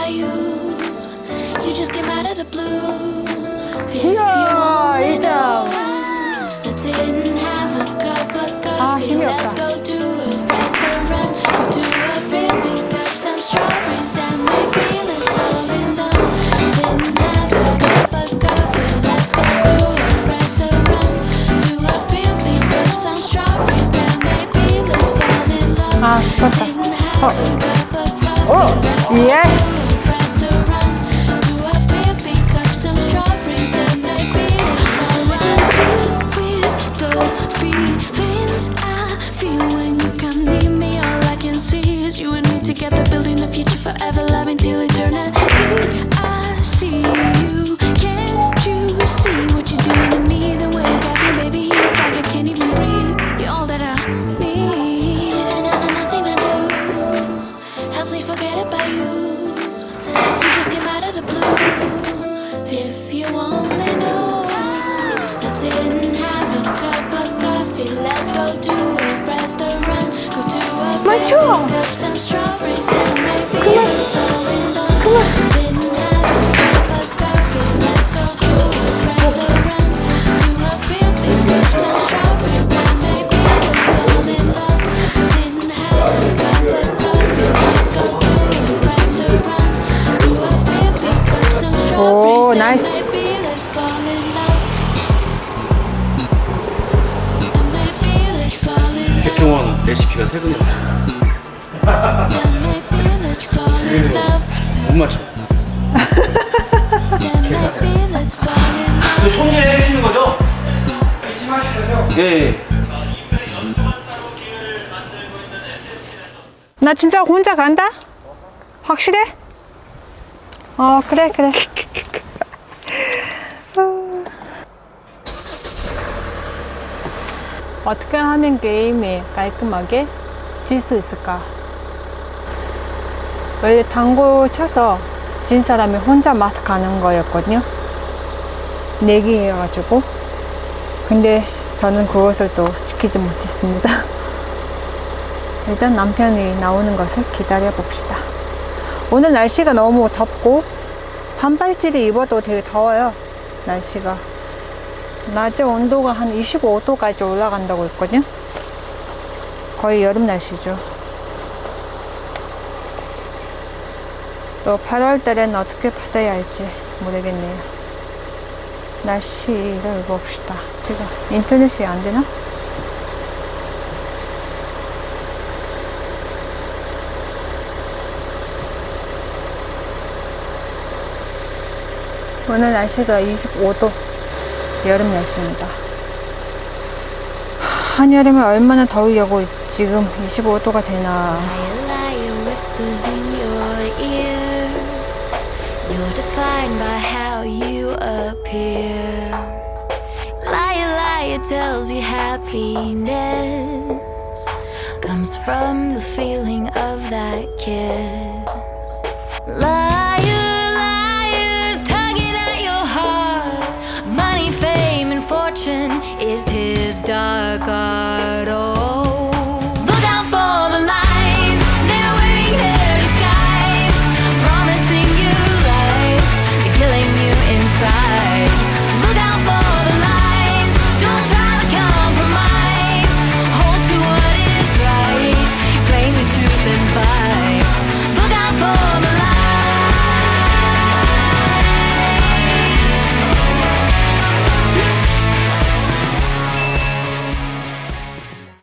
you. You just came out of the blue. If you 이야, only 이자. know, let's sit and have a cup of coffee. 힘이 Let's 없다. go to a restaurant, go to a field, pick up some strawberries. Then maybe let's fall in love. Sit and have a cup of coffee. Let's go to a restaurant, to a field, pick up some strawberries. Then maybe let's fall in love. 아, 좋다. Sit and have a cup of coffee. 오, Let's go 예. to a restaurant, to a field, pick up some strawberries. Then maybe let's fall in love. Deal with the feelings I feel when you come near me. All I can see is you and me together, building a future forever, loving till eternity. I see you, can't you see what you're doing to me? The way you got me, baby, it's like I can't even breathe. You're all that I need, and nothing I do helps me forget about you. You just came out of the blue. If you only knew, let's sit and have a cup of coffee. Let's go to a restaurant, go to a 맞죠? fair, pick up some strawberries. Then maybe let's fall in love. Sit and have a cup of coffee. Let's go to a restaurant, to a field, pick up some strawberries. Then maybe let's fall in love. Sit and have a cup of coffee. Let's go to a restaurant, to a field, pick up some strawberries. 오, Then 나이스. maybe let's fall in love. Maybe let's fall in love. 백종원 레시피가 세 근이었어요. Maybe let's fall in love. 못 맞춰. Maybe let's fall in love. 그 손질해 주시는 거죠? 예. 나 진짜 혼자 간다? 확실해? 그래. 어떻게 하면 게임이 깔끔하게 질 수 있을까? 원래 당구 쳐서 진 사람이 혼자 마트 가는 거였거든요. 내기해가지고. 근데 저는 그것을 또 지키지 못했습니다. 일단 남편이 나오는 것을 기다려 봅시다. 오늘 날씨가 너무 덥고 반팔티를 입어도 되게 더워요. 날씨가 낮에 온도가 한 25도까지 올라간다고 했거든요. 거의 여름 날씨죠. 또 8월 달에는 어떻게 받아야 할지 모르겠네요. 날씨를 봅시다. 제가 인터넷이 안 되나? 오늘 날씨가 25도 여름 날씨입니다. 한여름에 얼마나 더우려고 지금 25도가 되나. Liar whispers in your ear. You're defined by how you appear. Liar tells you happiness comes from the feeling of that kiss. Liar's tugging at your heart. Money, fame, and fortune is his dark art.